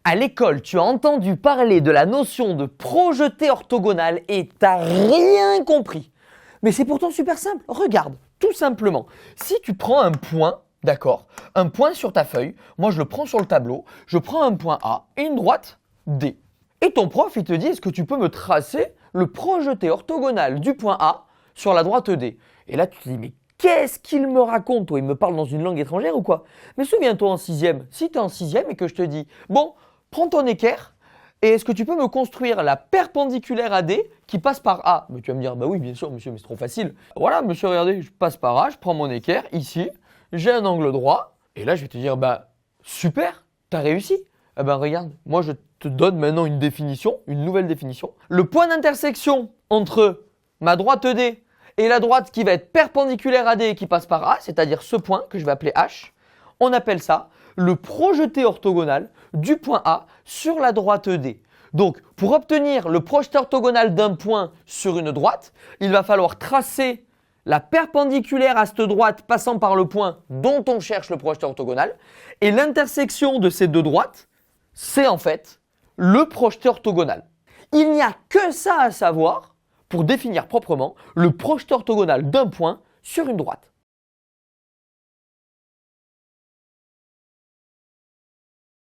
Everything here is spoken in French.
À l'école, tu as entendu parler de la notion de projeté orthogonal et t'as rien compris. Mais c'est pourtant super simple. Regarde, tout simplement. Si tu prends un point, d'accord, un point sur ta feuille, moi je le prends sur le tableau, je prends un point A et une droite D. Et ton prof, il te dit, est-ce que tu peux me tracer le projeté orthogonal du point A sur la droite D? Et là, tu te dis, mais qu'est-ce qu'il me raconte, toi? Il me parle dans une langue étrangère ou quoi? Mais souviens-toi en sixième, si tu es en sixième et que je te dis, bon, prends ton équerre et est-ce que tu peux me construire la perpendiculaire à D qui passe par A? Mais tu vas me dire, bah oui, bien sûr, monsieur, mais c'est trop facile. Voilà, monsieur, regardez, je passe par A, je prends mon équerre, ici, j'ai un angle droit, et là, je vais te dire, bah super, t'as réussi. Eh ben regarde, moi je te donne maintenant une définition, une nouvelle définition. Le point d'intersection entre ma droite D et la droite qui va être perpendiculaire à D et qui passe par A, c'est-à-dire ce point que je vais appeler H, on appelle ça le projeté orthogonal du point A sur la droite D. Donc, pour obtenir le projeté orthogonal d'un point sur une droite, il va falloir tracer la perpendiculaire à cette droite passant par le point dont on cherche le projeté orthogonal. Et l'intersection de ces deux droites, c'est en fait le projeté orthogonal. Il n'y a que ça à savoir pour définir proprement le projeté orthogonal d'un point sur une droite.